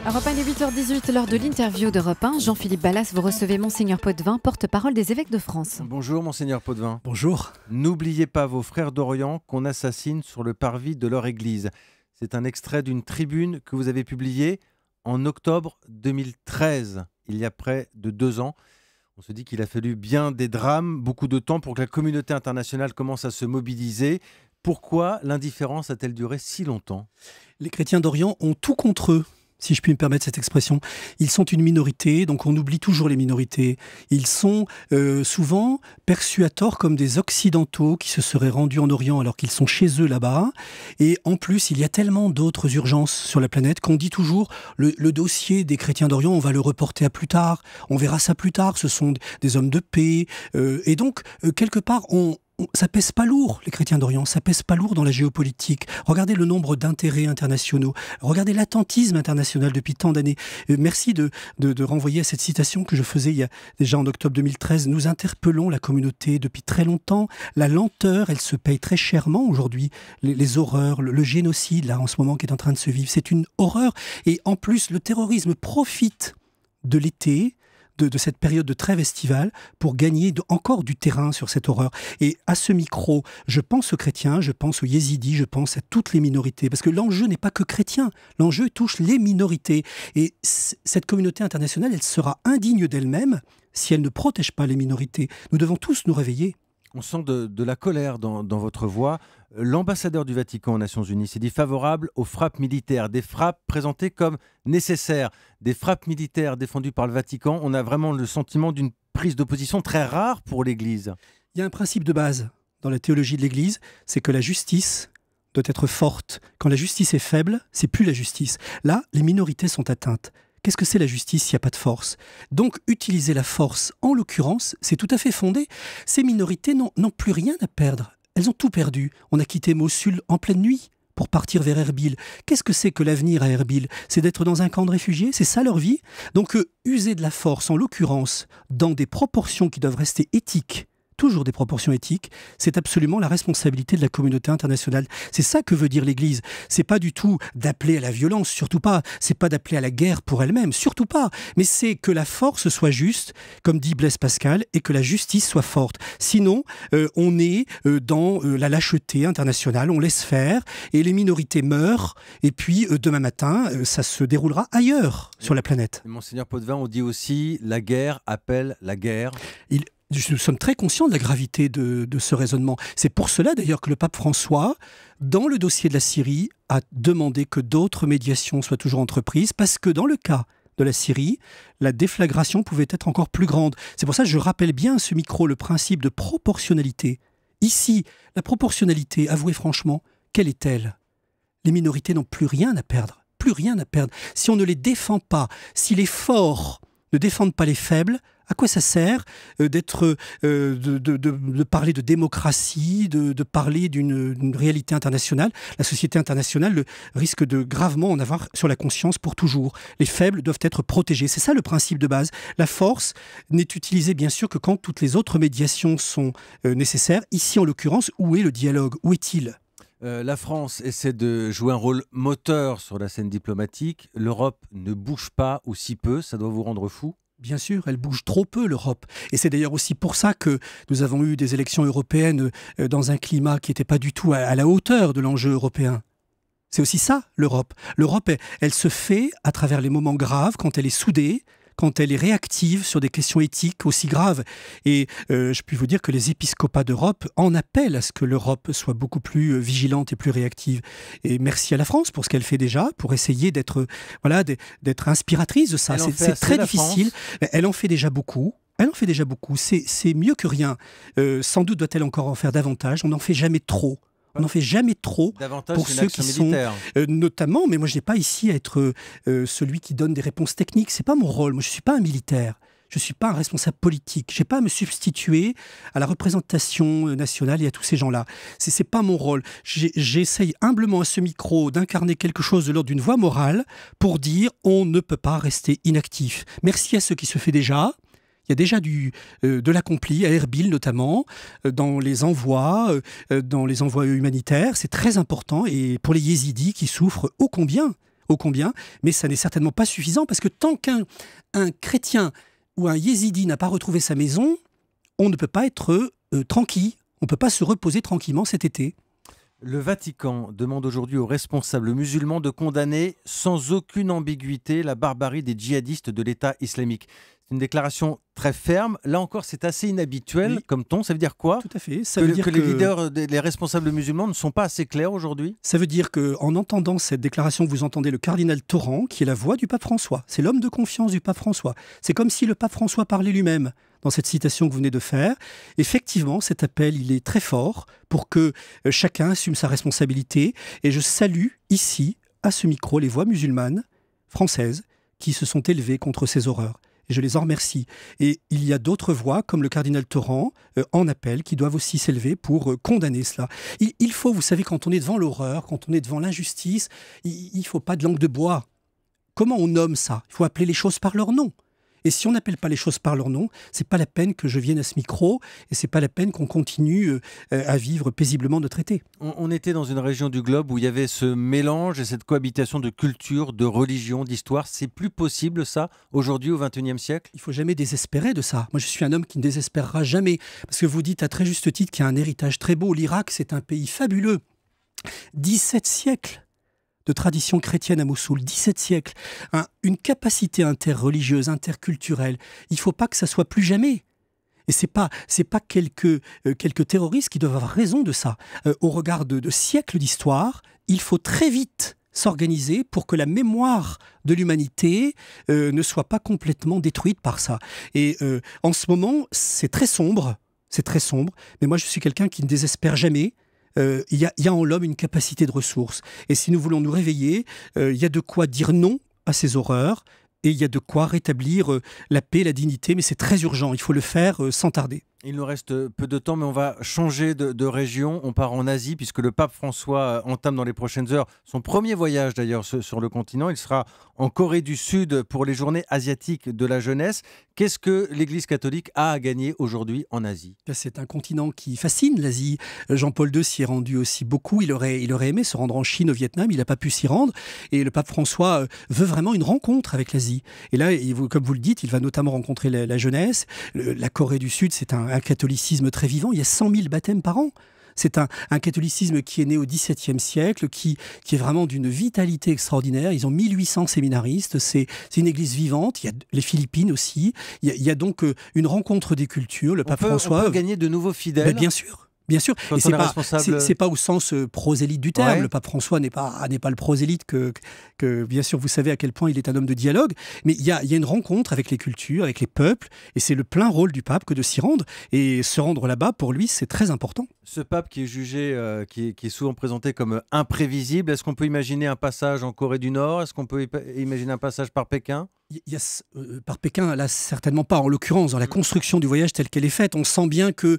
Europe 1, il est 8h18, lors de l'interview d'Europe 1. Jean-Philippe Ballas, vous recevez Monseigneur Potvin, porte-parole des évêques de France. Bonjour Monseigneur Potvin. Bonjour. N'oubliez pas vos frères d'Orient qu'on assassine sur le parvis de leur église. C'est un extrait d'une tribune que vous avez publiée en octobre 2013, il y a près de 2 ans. On se dit qu'il a fallu bien des drames, beaucoup de temps pour que la communauté internationale commence à se mobiliser. Pourquoi l'indifférence a-t-elle duré si longtemps ? Les chrétiens d'Orient ont tout contre eux, si je puis me permettre cette expression. Ils sont une minorité, donc on oublie toujours les minorités. Ils sont souvent perçus à tort comme des occidentaux qui se seraient rendus en Orient alors qu'ils sont chez eux là-bas. Et en plus, il y a tellement d'autres urgences sur la planète qu'on dit toujours le dossier des chrétiens d'Orient, on va le reporter à plus tard, on verra ça plus tard, ce sont des hommes de paix. Et donc, quelque part, ça pèse pas lourd, les chrétiens d'Orient, ça pèse pas lourd dans la géopolitique. Regardez le nombre d'intérêts internationaux, regardez l'attentisme international depuis tant d'années. Merci de renvoyer à cette citation que je faisais il y a déjà en octobre 2013. Nous interpellons la communauté depuis très longtemps. La lenteur, elle se paye très chèrement aujourd'hui. Les horreurs, le génocide, là, en ce moment, qui est en train de se vivre, c'est une horreur. Et en plus, le terrorisme profite de l'été, de cette période de trêve estivale pour gagner encore du terrain sur cette horreur. Et à ce micro, je pense aux chrétiens, je pense aux yézidis, je pense à toutes les minorités, parce que l'enjeu n'est pas que chrétien, l'enjeu touche les minorités. Et cette communauté internationale, elle sera indigne d'elle-même si elle ne protège pas les minorités. Nous devons tous nous réveiller. On sent de la colère dans votre voix. L'ambassadeur du Vatican aux Nations Unies s'est dit favorable aux frappes militaires, des frappes présentées comme nécessaires, des frappes militaires défendues par le Vatican. On a vraiment le sentiment d'une prise d'opposition très rare pour l'Église. Il y a un principe de base dans la théologie de l'Église, c'est que la justice doit être forte. Quand la justice est faible, c'est plus la justice. Là, les minorités sont atteintes. Qu'est-ce que c'est la justice s'il n'y a pas de force ? Donc, utiliser la force, en l'occurrence, c'est tout à fait fondé. Ces minorités n'ont plus rien à perdre. Elles ont tout perdu. On a quitté Mossoul en pleine nuit pour partir vers Erbil. Qu'est-ce que c'est que l'avenir à Erbil ? C'est d'être dans un camp de réfugiés ? C'est ça leur vie ? Donc, user de la force, en l'occurrence, dans des proportions qui doivent rester éthiques, toujours des proportions éthiques, c'est absolument la responsabilité de la communauté internationale. C'est ça que veut dire l'Église. C'est pas du tout d'appeler à la violence, surtout pas. C'est pas d'appeler à la guerre pour elle-même, surtout pas. Mais c'est que la force soit juste, comme dit Blaise Pascal, et que la justice soit forte. Sinon, on est dans la lâcheté internationale, on laisse faire, et les minorités meurent, et puis demain matin, ça se déroulera ailleurs sur la planète. Monseigneur Potvin, on dit aussi la guerre appelle la guerre. Nous sommes très conscients de la gravité de ce raisonnement. C'est pour cela d'ailleurs que le pape François, dans le dossier de la Syrie, a demandé que d'autres médiations soient toujours entreprises, parce que dans le cas de la Syrie, la déflagration pouvait être encore plus grande. C'est pour ça que je rappelle bien à ce micro le principe de proportionnalité. Ici, la proportionnalité, avouez franchement, quelle est-elle ? Les minorités n'ont plus rien à perdre. Plus rien à perdre. Si on ne les défend pas, si les forts ne défendent pas les faibles, à quoi ça sert de parler de démocratie, de parler d'une réalité internationale ? La société internationale risque de gravement en avoir sur la conscience pour toujours. Les faibles doivent être protégés. C'est ça le principe de base. La force n'est utilisée bien sûr que quand toutes les autres médiations sont nécessaires. Ici en l'occurrence, où est le dialogue ? Où est-il ? La France essaie de jouer un rôle moteur sur la scène diplomatique. L'Europe ne bouge pas ou si peu, ça doit vous rendre fou ? Bien sûr, elle bouge trop peu, l'Europe. Et c'est d'ailleurs aussi pour ça que nous avons eu des élections européennes dans un climat qui n'était pas du tout à la hauteur de l'enjeu européen. C'est aussi ça, l'Europe. L'Europe, elle se fait à travers les moments graves, quand elle est soudée, quand elle est réactive sur des questions éthiques aussi graves. Et je puis vous dire que les épiscopats d'Europe en appellent à ce que l'Europe soit beaucoup plus vigilante et plus réactive. Et merci à la France pour ce qu'elle fait déjà, pour essayer d'être inspiratrice de ça. C'est très difficile. Elle en fait déjà beaucoup. Elle en fait déjà beaucoup. C'est mieux que rien. Sans doute doit-elle encore en faire davantage. On n'en fait jamais trop. On n'en fait jamais trop pour ceux qui sont notamment, mais moi je n'ai pas ici à être celui qui donne des réponses techniques, c'est pas mon rôle, moi je ne suis pas un militaire, je ne suis pas un responsable politique, je n'ai pas à me substituer à la représentation nationale et à tous ces gens-là, c'est pas mon rôle. J'essaye humblement à ce micro d'incarner quelque chose de l'ordre d'une voie morale pour dire on ne peut pas rester inactif. Merci à ce qui se fait déjà. Il y a déjà de l'accompli, à Erbil notamment, dans les envois humanitaires. C'est très important. Et pour les yézidis qui souffrent ô combien ô combien, mais ça n'est certainement pas suffisant parce que tant qu'un chrétien ou un yézidi n'a pas retrouvé sa maison, on ne peut pas être tranquille, on ne peut pas se reposer tranquillement cet été. Le Vatican demande aujourd'hui aux responsables musulmans de condamner sans aucune ambiguïté la barbarie des djihadistes de l'État islamique. C'est une déclaration très ferme. Là encore, c'est assez inhabituel comme ton. Ça veut dire quoi? Tout à fait. Ça veut dire que les leaders, les responsables musulmans ne sont pas assez clairs aujourd'hui? Ça veut dire qu'en entendant cette déclaration, vous entendez le cardinal Torrent, qui est la voix du pape François. C'est l'homme de confiance du pape François. C'est comme si le pape François parlait lui-même dans cette citation que vous venez de faire. Effectivement, cet appel, il est très fort pour que chacun assume sa responsabilité. Et je salue ici, à ce micro, les voix musulmanes françaises qui se sont élevées contre ces horreurs. Et je les en remercie. Et il y a d'autres voix, comme le cardinal Torrent, en appel, qui doivent aussi s'élever pour condamner cela. Il faut, vous savez, quand on est devant l'horreur, quand on est devant l'injustice, il ne faut pas de langue de bois. Comment on nomme ça? Il faut appeler les choses par leur nom. Et si on n'appelle pas les choses par leur nom, c'est pas la peine que je vienne à ce micro et c'est pas la peine qu'on continue à vivre paisiblement notre été. On était dans une région du globe où il y avait ce mélange et cette cohabitation de culture, de religion, d'histoire. C'est plus possible ça aujourd'hui au XXIe siècle? Il faut jamais désespérer de ça. Moi, je suis un homme qui ne désespérera jamais parce que vous dites à très juste titre qu'il y a un héritage très beau. L'Irak, c'est un pays fabuleux. 17 siècles de tradition chrétienne à Mossoul, 17 siècles, une capacité interreligieuse, interculturelle. Il ne faut pas que ça soit plus jamais. Et c'est pas quelques terroristes qui doivent avoir raison de ça. Au regard de siècles d'histoire, il faut très vite s'organiser pour que la mémoire de l'humanité ne soit pas complètement détruite par ça. Et en ce moment, c'est très sombre, mais moi je suis quelqu'un qui ne désespère jamais. Il y a en l'homme une capacité de ressources. Et si nous voulons nous réveiller, il y a de quoi dire non à ces horreurs et il y a de quoi rétablir la paix, la dignité. Mais c'est très urgent, il faut le faire sans tarder. Il nous reste peu de temps, mais on va changer de région. On part en Asie, puisque le pape François entame dans les prochaines heures son premier voyage d'ailleurs sur le continent. Il sera en Corée du Sud pour les journées asiatiques de la jeunesse. Qu'est-ce que l'Église catholique a à gagner aujourd'hui en Asie? C'est un continent qui fascine l'Asie. Jean-Paul II s'y est rendu aussi beaucoup. Il aurait aimé se rendre en Chine, au Vietnam. Il n'a pas pu s'y rendre. Et le pape François veut vraiment une rencontre avec l'Asie. Et là, comme vous le dites, il va notamment rencontrer la jeunesse. La Corée du Sud, c'est un catholicisme très vivant. Il y a 100 000 baptêmes par an. C'est un catholicisme qui est né au XVIIe siècle, qui est vraiment d'une vitalité extraordinaire. Ils ont 1800 séminaristes. C'est une église vivante. Il y a les Philippines aussi. Il y a donc une rencontre des cultures. Le pape François... On peut gagner de nouveaux fidèles. Bien sûr. Bien sûr, quand et c'est pas au sens prosélyte du terme. Ouais. Le pape François n'est pas le prosélyte que bien sûr vous savez à quel point il est un homme de dialogue, mais il y a une rencontre avec les cultures, avec les peuples, et c'est le plein rôle du pape que de s'y rendre, et se rendre là-bas pour lui c'est très important. Ce pape qui est jugé, qui est souvent présenté comme imprévisible, est-ce qu'on peut imaginer un passage en Corée du Nord? Est-ce qu'on peut imaginer un passage par Pékin? Par Pékin, là, certainement pas. En l'occurrence, dans la construction du voyage telle qu'elle est faite, on sent bien que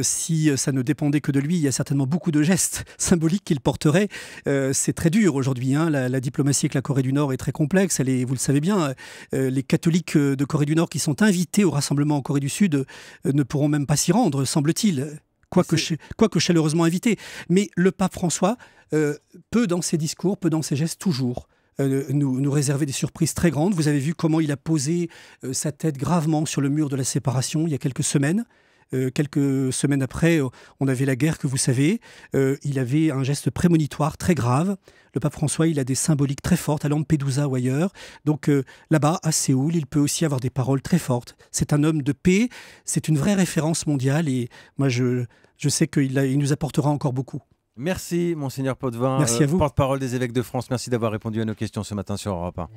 si ça ne dépendait que de lui, il y a certainement beaucoup de gestes symboliques qu'il porterait. C'est très dur aujourd'hui. Hein. La diplomatie avec la Corée du Nord est très complexe. Vous le savez bien, les catholiques de Corée du Nord qui sont invités au rassemblement en Corée du Sud ne pourront même pas s'y rendre, semble-t-il. Quoique chaleureusement invité. Mais le pape François peut, dans ses discours, peut dans ses gestes, toujours nous réserver des surprises très grandes. Vous avez vu comment il a posé sa tête gravement sur le mur de la séparation il y a quelques semaines. Quelques semaines après, on avait la guerre que vous savez. Il avait un geste prémonitoire très grave. Le pape François, il a des symboliques très fortes à Lampedusa ou ailleurs. Donc là-bas, à Séoul, il peut aussi avoir des paroles très fortes. C'est un homme de paix, c'est une vraie référence mondiale et moi je sais qu'il nous apportera encore beaucoup. Merci, Monseigneur Potvin, merci à vous. Porte-parole des évêques de France. Merci d'avoir répondu à nos questions ce matin sur Europe 1.